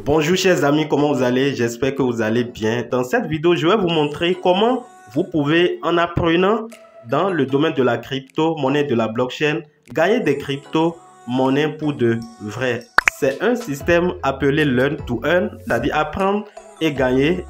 Bonjour chers amis, comment vous allez? J'espère que vous allez bien. Dans cette vidéo, je vais vous montrer comment vous pouvez, en apprenant dans le domaine de la crypto-monnaie, de la blockchain, gagner des crypto-monnaies pour de vrai. C'est un système appelé Learn to Earn, c'est-à-dire apprendre et gagner.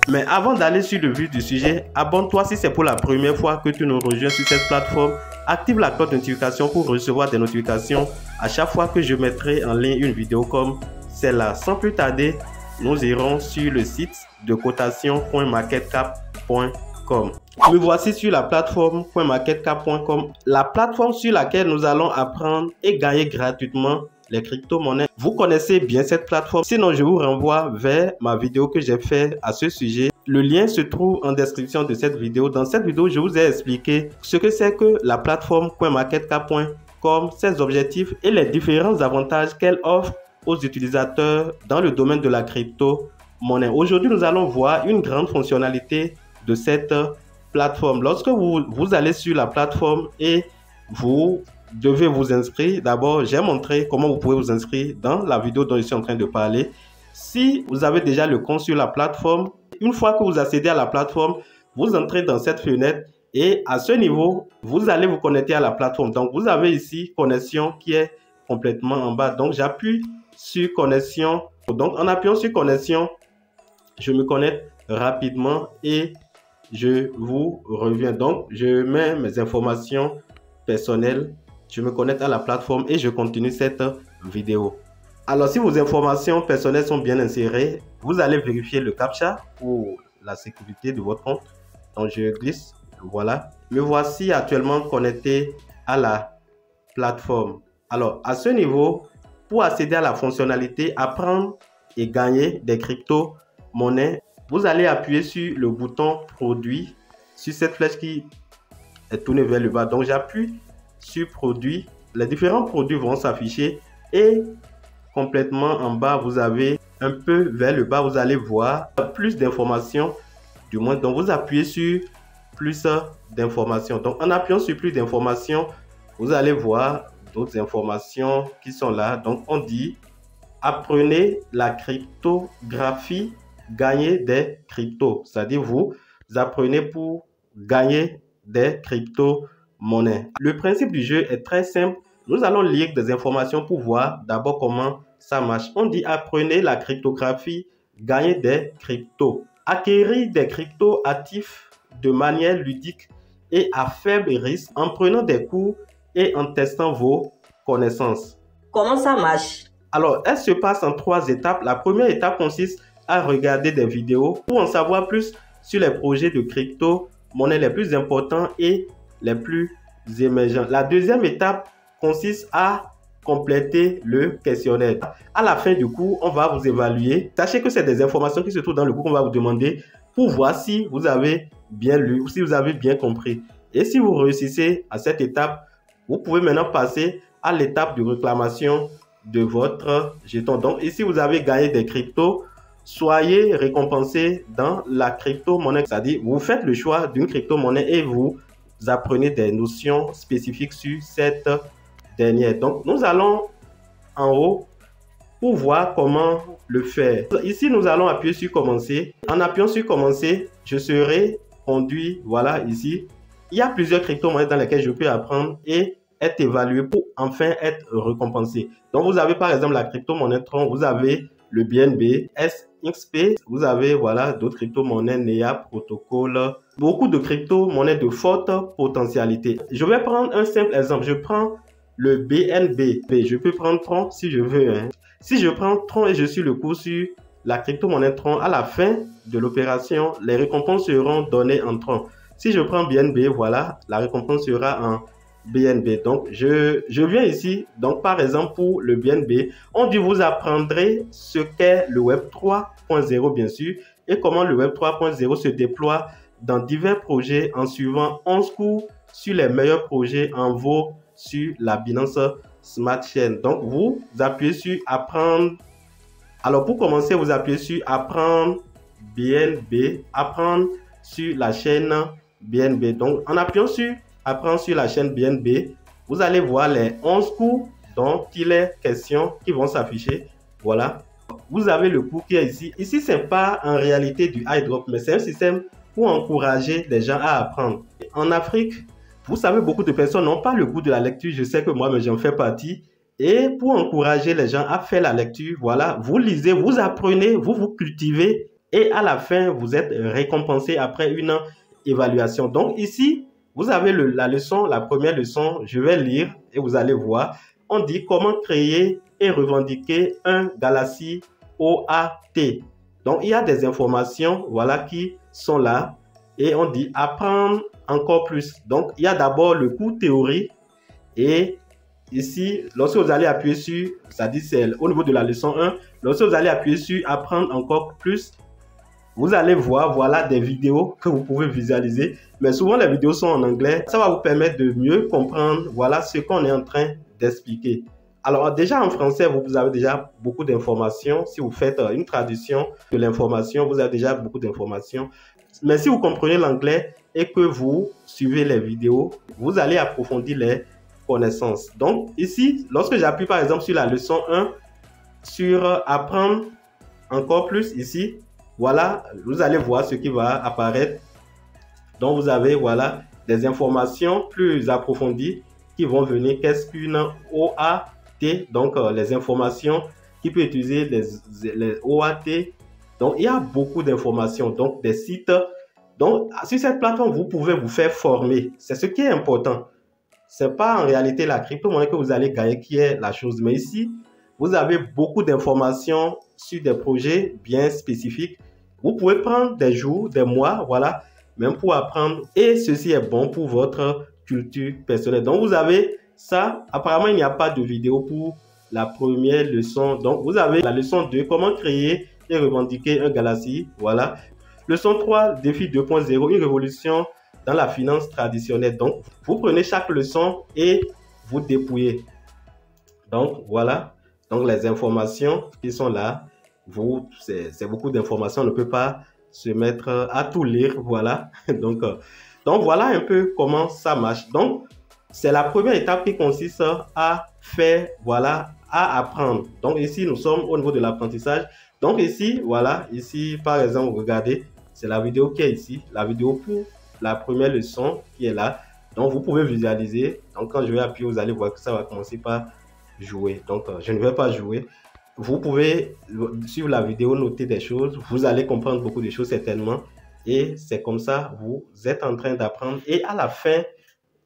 Mais avant d'aller sur le vif du sujet, abonne-toi si c'est pour la première fois que tu nous rejoins sur cette plateforme. Active la cloche de notification pour recevoir des notifications à chaque fois que je mettrai en ligne une vidéo comme celle-là. Sans plus tarder, nous irons sur le site de cotation.marketcap.com. Me voici sur la plateforme .marketcap.com, la plateforme sur laquelle nous allons apprendre et gagner gratuitement les crypto-monnaies. Vous connaissez bien cette plateforme, sinon je vous renvoie vers ma vidéo que j'ai faite à ce sujet. Le lien se trouve en description de cette vidéo. Dans cette vidéo, je vous ai expliqué ce que c'est que la plateforme .marketcap.com, ses objectifs et les différents avantages qu'elle offre aux utilisateurs dans le domaine de la crypto-monnaie. Aujourd'hui, nous allons voir une grande fonctionnalité de cette plateforme. Lorsque vous allez sur la plateforme et vous devez vous inscrire, d'abord, j'ai montré comment vous pouvez vous inscrire dans la vidéo dont je suis en train de parler. Si vous avez déjà le compte sur la plateforme, une fois que vous accédez à la plateforme, vous entrez dans cette fenêtre et à ce niveau, vous allez vous connecter à la plateforme. Donc, vous avez ici connexion qui est complètement en bas. Donc, j'appuie sur connexion. Donc, en appuyant sur connexion, je me connecte rapidement et je vous reviens. Donc, je mets mes informations personnelles. Je me connecte à la plateforme et je continue cette vidéo. Alors, si vos informations personnelles sont bien insérées, vous allez vérifier le CAPTCHA pour la sécurité de votre compte. Donc, je glisse. Voilà. Me voici actuellement connecté à la plateforme. Alors, à ce niveau, pour accéder à la fonctionnalité apprendre et gagner des crypto-monnaies, vous allez appuyer sur le bouton produit, sur cette flèche qui est tournée vers le bas. Donc, j'appuie sur produit. Les différents produits vont s'afficher et complètement en bas, vous avez un peu vers le bas, vous allez voir plus d'informations, du moins. Donc, vous appuyez sur plus d'informations. Donc, en appuyant sur plus d'informations, vous allez voir d'autres informations qui sont là. Donc, on dit apprenez la cryptographie, gagner des cryptos. C'est-à-dire, vous apprenez pour gagner des crypto-monnaies. Le principe du jeu est très simple. Nous allons lire des informations pour voir d'abord comment ça marche. On dit apprenez la cryptographie, gagner des cryptos. Acquérir des cryptos actifs de manière ludique et à faible risque en prenant des cours et en testant vos connaissances. Comment ça marche? Alors, elle se passe en 3 étapes. La première étape consiste à regarder des vidéos pour en savoir plus sur les projets de crypto-monnaies les plus importants et les plus émergents. La deuxième étape consiste à compléter le questionnaire. À la fin du cours, on va vous évaluer. Sachez que c'est des informations qui se trouvent dans le cours qu'on va vous demander pour voir si vous avez bien lu ou si vous avez bien compris. Et si vous réussissez à cette étape, vous pouvez maintenant passer à l'étape de réclamation de votre jeton. Donc ici, vous avez gagné des cryptos. Soyez récompensé dans la crypto-monnaie. C'est-à-dire, vous faites le choix d'une crypto-monnaie et vous apprenez des notions spécifiques sur cette dernière. Donc, nous allons en haut pour voir comment le faire. Ici, nous allons appuyer sur commencer. En appuyant sur commencer, je serai conduit, voilà, ici. Il y a plusieurs crypto-monnaies dans lesquelles je peux apprendre et être évalué pour enfin être récompensé. Donc, vous avez par exemple la crypto-monnaie Tron, vous avez le BNB, SXP, vous avez voilà d'autres crypto-monnaies, NEA, Protocol, beaucoup de crypto-monnaies de forte potentialité. Je vais prendre un simple exemple. Je prends le BNB. Je peux prendre Tron si je veux. Si je prends Tron et je suis le cours sur la crypto-monnaie Tron, à la fin de l'opération, les récompenses seront données en Tron. Si je prends BNB, voilà, la récompense sera en BNB. Donc, je viens ici. Donc, par exemple, pour le BNB, on dit vous apprendrez ce qu'est le Web 3.0, bien sûr, et comment le Web 3.0 se déploie dans divers projets en suivant 11 cours sur les meilleurs projets en vogue sur la Binance Smart Chain. Donc, vous appuyez sur apprendre. Alors, pour commencer, vous appuyez sur apprendre BNB, apprendre sur la chaîne BNB. Donc, en appuyant sur apprendre sur la chaîne BNB, vous allez voir les 11 cours dont il est question qui vont s'afficher. Voilà. Vous avez le cours qui est ici. Ici, ce n'est pas en réalité du iDrop, mais c'est un système pour encourager les gens à apprendre. En Afrique, vous savez, beaucoup de personnes n'ont pas le goût de la lecture. Je sais que moi, mais j'en fais partie. Et pour encourager les gens à faire la lecture, voilà, vous lisez, vous apprenez, vous vous cultivez et à la fin, vous êtes récompensé après une évaluation. Donc ici, vous avez la leçon, la première leçon, je vais lire et vous allez voir. On dit comment créer et revendiquer un Galaxy OAT. Donc il y a des informations, voilà, qui sont là et on dit apprendre encore plus. Donc il y a d'abord le cours théorie et ici, lorsque vous allez appuyer sur, ça dit c'est au niveau de la leçon 1, lorsque vous allez appuyer sur apprendre encore plus, vous allez voir, voilà des vidéos que vous pouvez visualiser. Mais souvent, les vidéos sont en anglais. Ça va vous permettre de mieux comprendre, voilà ce qu'on est en train d'expliquer. Alors, déjà en français, vous avez déjà beaucoup d'informations. Si vous faites une traduction de l'information, vous avez déjà beaucoup d'informations. Mais si vous comprenez l'anglais et que vous suivez les vidéos, vous allez approfondir les connaissances. Donc, ici, lorsque j'appuie par exemple sur la leçon 1, sur apprendre encore plus ici, voilà, vous allez voir ce qui va apparaître. Donc, vous avez, voilà, des informations plus approfondies qui vont venir. Qu'est-ce qu'une OAT? Donc, les informations qui peut utiliser les OAT. Donc, il y a beaucoup d'informations, donc des sites. Donc, sur cette plateforme, vous pouvez vous faire former. C'est ce qui est important. Ce n'est pas en réalité la crypto-monnaie que vous allez gagner qui est la chose. Mais ici, vous avez beaucoup d'informations sur des projets bien spécifiques. Vous pouvez prendre des jours, des mois, voilà, même pour apprendre. Et ceci est bon pour votre culture personnelle. Donc, vous avez ça. Apparemment, il n'y a pas de vidéo pour la première leçon. Donc, vous avez la leçon 2, comment créer et revendiquer un Galaxy. Voilà. Leçon 3, défi 2.0, une révolution dans la finance traditionnelle. Donc, vous prenez chaque leçon et vous dépouillez. Donc, voilà. Donc, les informations qui sont là, c'est beaucoup d'informations. On ne peut pas se mettre à tout lire. Voilà. Donc, voilà un peu comment ça marche. Donc, c'est la première étape qui consiste à faire, voilà, à apprendre. Donc, ici, nous sommes au niveau de l'apprentissage. Donc, ici, voilà. Ici, par exemple, regardez, c'est la vidéo qui est ici. La vidéo pour la première leçon qui est là. Donc, vous pouvez visualiser. Donc, quand je vais appuyer, vous allez voir que ça va commencer par jouer. Donc, je ne vais pas jouer. Vous pouvez suivre la vidéo, noter des choses. Vous allez comprendre beaucoup de choses certainement. Et c'est comme ça, vous êtes en train d'apprendre. Et à la fin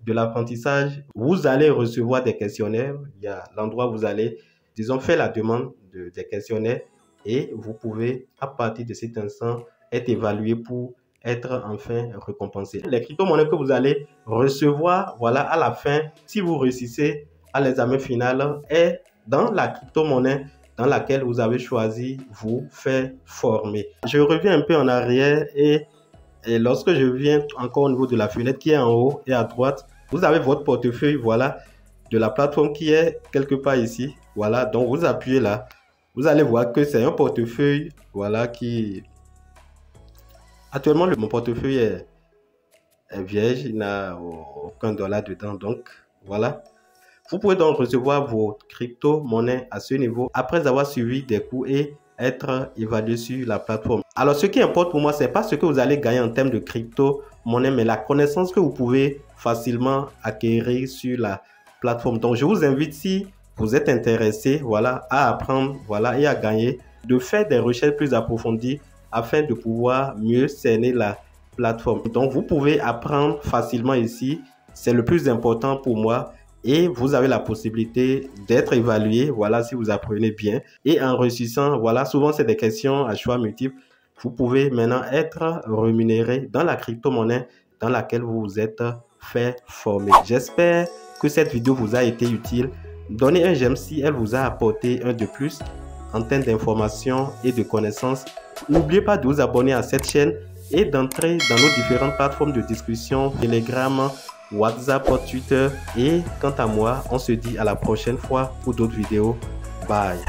de l'apprentissage, vous allez recevoir des questionnaires. Il y a l'endroit où vous allez, disons, faire la demande des questionnaires. Et vous pouvez, à partir de cet instant, être évalué pour être enfin récompensé. Les crypto-monnaies que vous allez recevoir, voilà, à la fin, si vous réussissez à l'examen final, est dans la crypto-monnaie dans laquelle vous avez choisi vous faire former. Je reviens un peu en arrière et lorsque je viens encore au niveau de la fenêtre qui est en haut et à droite, vous avez votre portefeuille, voilà, de la plateforme qui est quelque part ici. Voilà, donc vous appuyez là. Vous allez voir que c'est un portefeuille, voilà, qui... Actuellement, mon portefeuille est vierge, il n'a aucun dollar dedans, donc voilà. Vous pouvez donc recevoir vos crypto-monnaies à ce niveau après avoir suivi des cours et être évalué sur la plateforme. Alors, ce qui importe pour moi, ce n'est pas ce que vous allez gagner en termes de crypto-monnaie, mais la connaissance que vous pouvez facilement acquérir sur la plateforme. Donc, je vous invite, si vous êtes intéressé, voilà, à apprendre, voilà, et à gagner, de faire des recherches plus approfondies afin de pouvoir mieux cerner la plateforme. Donc, vous pouvez apprendre facilement ici. C'est le plus important pour moi. Et vous avez la possibilité d'être évalué, voilà, si vous apprenez bien. Et en réussissant, voilà, souvent c'est des questions à choix multiples. Vous pouvez maintenant être rémunéré dans la crypto-monnaie dans laquelle vous vous êtes fait former. J'espère que cette vidéo vous a été utile. Donnez un j'aime si elle vous a apporté un de plus en termes d'informations et de connaissances. N'oubliez pas de vous abonner à cette chaîne et d'entrer dans nos différentes plateformes de discussion, Telegram, WhatsApp, Twitter. Et quant à moi, on se dit à la prochaine fois pour d'autres vidéos. Bye.